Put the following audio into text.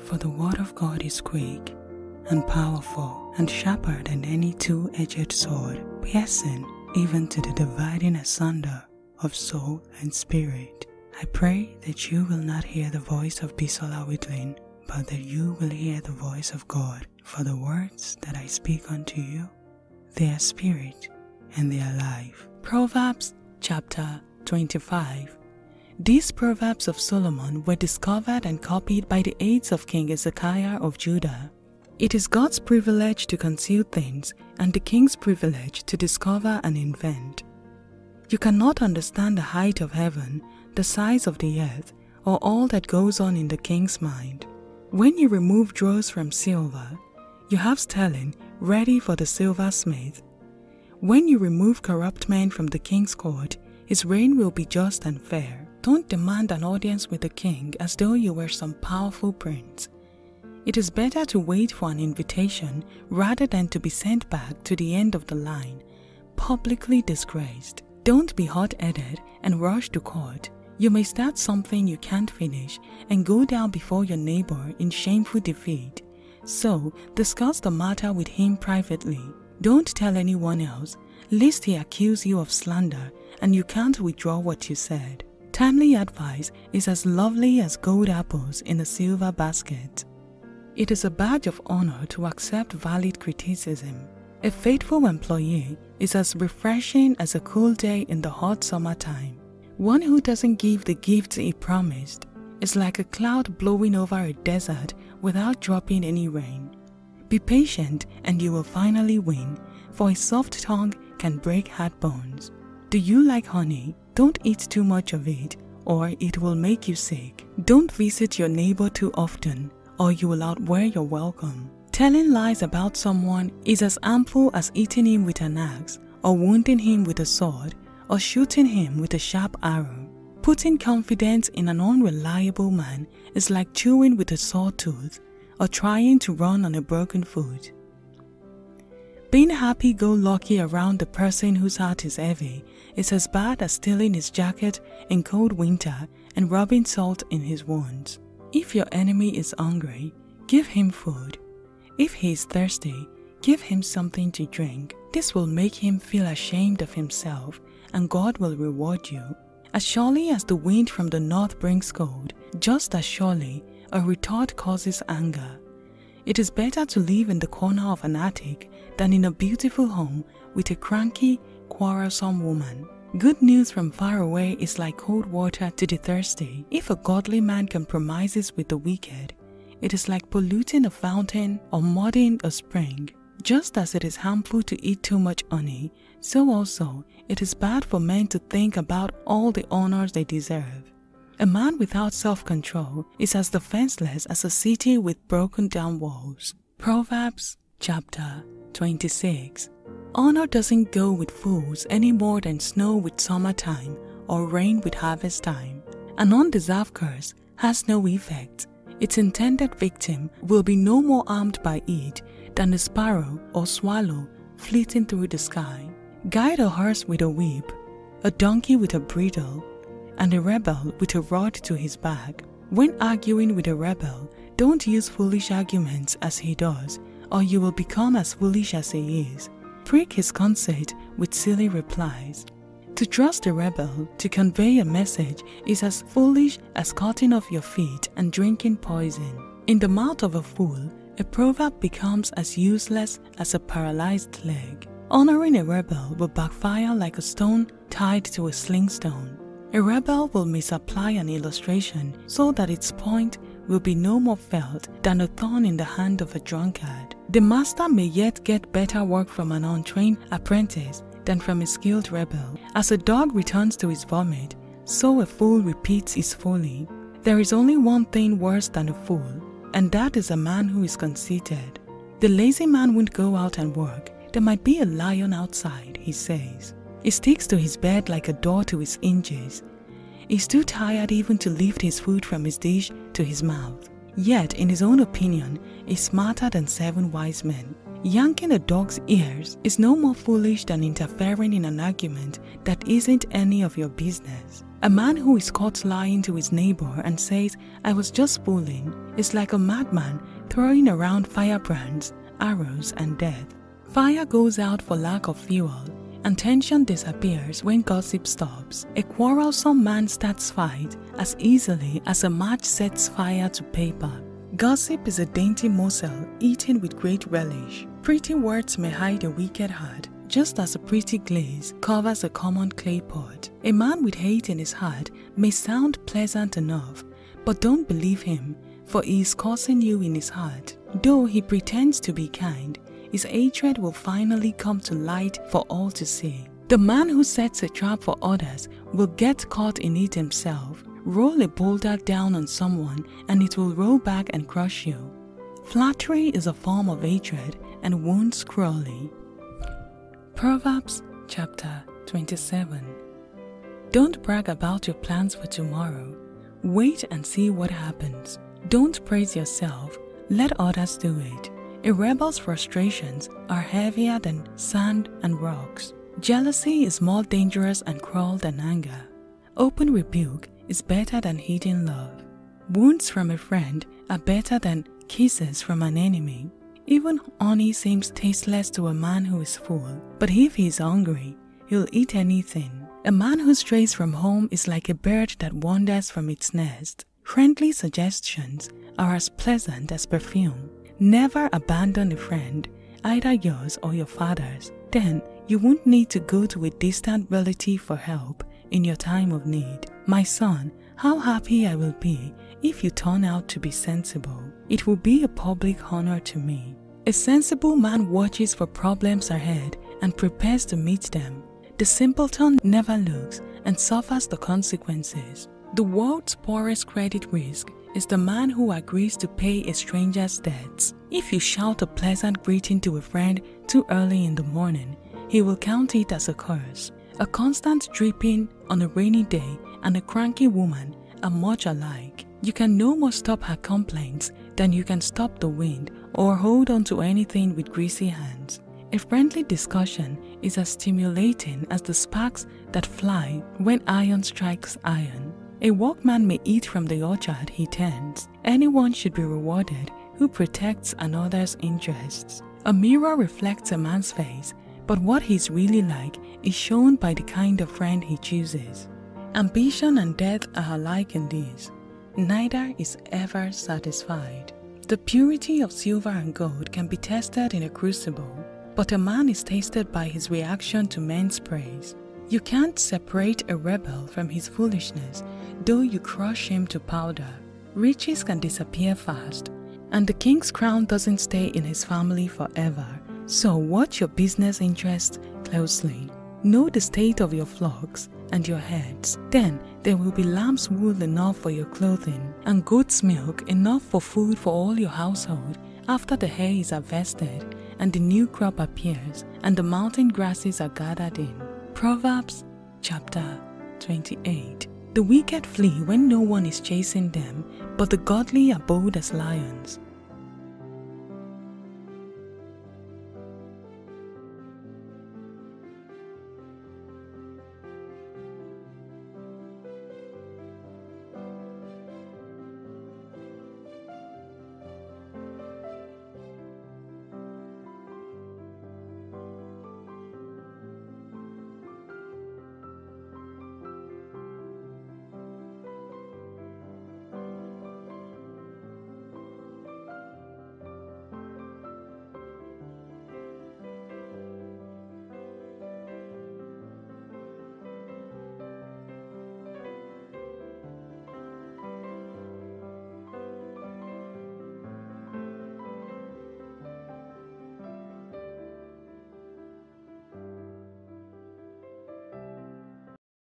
For the word of God is quick and powerful and sharper than any two-edged sword, piercing even to the dividing asunder of soul and spirit. I pray that you will not hear the voice of Bisola Widlin, but that you will hear the voice of God. For the words that I speak unto you, they are spirit and they are life. Proverbs chapter 25. These Proverbs of Solomon were discovered and copied by the aides of King Ezekiah of Judah. It is God's privilege to conceal things and the king's privilege to discover and invent. You cannot understand the height of heaven, the size of the earth, or all that goes on in the king's mind. When you remove dross from silver, you have sterling ready for the silversmith. When you remove corrupt men from the king's court, his reign will be just and fair. Don't demand an audience with the king as though you were some powerful prince. It is better to wait for an invitation rather than to be sent back to the end of the line, publicly disgraced. Don't be hot-headed and rush to court. You may start something you can't finish and go down before your neighbor in shameful defeat. So, discuss the matter with him privately. Don't tell anyone else, lest he accuse you of slander and you can't withdraw what you said. Timely advice is as lovely as gold apples in a silver basket. It is a badge of honor to accept valid criticism. A faithful employee is as refreshing as a cool day in the hot summertime. One who doesn't give the gifts he promised is like a cloud blowing over a desert without dropping any rain. Be patient and you will finally win, for a soft tongue can break hard bones. Do you like honey? Don't eat too much of it, or it will make you sick. Don't visit your neighbor too often, or you will outwear your welcome. Telling lies about someone is as harmful as eating him with an axe, or wounding him with a sword, or shooting him with a sharp arrow. Putting confidence in an unreliable man is like chewing with a sore tooth, or trying to run on a broken foot. Being happy-go-lucky around the person whose heart is heavy is as bad as stealing his jacket in cold winter and rubbing salt in his wounds. If your enemy is hungry, give him food. If he is thirsty, give him something to drink. This will make him feel ashamed of himself, and God will reward you. As surely as the wind from the north brings cold, just as surely a retort causes anger. It is better to live in the corner of an attic than in a beautiful home with a cranky, quarrelsome woman. Good news from far away is like cold water to the thirsty. If a godly man compromises with the wicked, it is like polluting a fountain or mudding a spring. Just as it is harmful to eat too much honey, so also it is bad for men to think about all the honors they deserve. A man without self-control is as defenseless as a city with broken down walls. Proverbs chapter 26. Honor doesn't go with fools any more than snow with summertime or rain with harvest time. An undeserved curse has no effect. Its intended victim will be no more harmed by it than a sparrow or swallow fleeting through the sky. Guide a horse with a whip, a donkey with a bridle, and a rebel with a rod to his back. When arguing with a rebel, don't use foolish arguments as he does, or you will become as foolish as he is. Prick his conceit with silly replies. To trust a rebel to convey a message is as foolish as cutting off your feet and drinking poison. In the mouth of a fool, a proverb becomes as useless as a paralyzed leg. Honoring a rebel will backfire like a stone tied to a sling stone. A rebel will misapply an illustration so that its point will be no more felt than a thorn in the hand of a drunkard. The master may yet get better work from an untrained apprentice than from a skilled rebel. As a dog returns to his vomit, so a fool repeats his folly. There is only one thing worse than a fool, and that is a man who is conceited. The lazy man won't go out and work. There might be a lion outside, he says. He sticks to his bed like a door to his hinges. He's too tired even to lift his food from his dish to his mouth. Yet, in his own opinion, he's smarter than 7 wise men. Yanking a dog's ears is no more foolish than interfering in an argument that isn't any of your business. A man who is caught lying to his neighbor and says, "I was just fooling," is like a madman throwing around firebrands, arrows, and death. Fire goes out for lack of fuel, and tension disappears when gossip stops. A quarrelsome man starts fight as easily as a match sets fire to paper. Gossip is a dainty morsel eaten with great relish. Pretty words may hide a wicked heart, just as a pretty glaze covers a common clay pot. A man with hate in his heart may sound pleasant enough, but don't believe him, for he is cursing you in his heart. Though he pretends to be kind, his hatred will finally come to light for all to see. The man who sets a trap for others will get caught in it himself. Roll a boulder down on someone and it will roll back and crush you. Flattery is a form of hatred and wounds cruelly. Proverbs chapter 27. Don't brag about your plans for tomorrow. Wait and see what happens. Don't praise yourself. Let others do it. A rebel's frustrations are heavier than sand and rocks. Jealousy is more dangerous and cruel than anger. Open rebuke is better than hidden love. Wounds from a friend are better than kisses from an enemy. Even honey seems tasteless to a man who is full, but if he is hungry, he'll eat anything. A man who strays from home is like a bird that wanders from its nest. Friendly suggestions are as pleasant as perfume. Never abandon a friend, either yours or your father's. Then you won't need to go to a distant relative for help in your time of need. My son, how happy I will be if you turn out to be sensible. It will be a public honor to me. A sensible man watches for problems ahead and prepares to meet them. The simpleton never looks and suffers the consequences. The world's poorest credit risk is the man who agrees to pay a stranger's debts. If you shout a pleasant greeting to a friend too early in the morning, he will count it as a curse. A constant dripping on a rainy day and a cranky woman are much alike. You can no more stop her complaints than you can stop the wind or hold on to anything with greasy hands. A friendly discussion is as stimulating as the sparks that fly when iron strikes iron. A workman may eat from the orchard he tends. Anyone should be rewarded who protects another's interests. A mirror reflects a man's face, but what he's really like is shown by the kind of friend he chooses. Ambition and death are alike in this. Neither is ever satisfied. The purity of silver and gold can be tested in a crucible, but a man is tasted by his reaction to men's praise. You can't separate a rebel from his foolishness, though you crush him to powder. Riches can disappear fast, and the king's crown doesn't stay in his family forever. So watch your business interests closely. Know the state of your flocks and your herds. Then there will be lamb's wool enough for your clothing, and goat's milk enough for food for all your household after the hay is harvested, and the new crop appears, and the mountain grasses are gathered in. Proverbs chapter 28. The wicked flee when no one is chasing them, but the godly are bold as lions.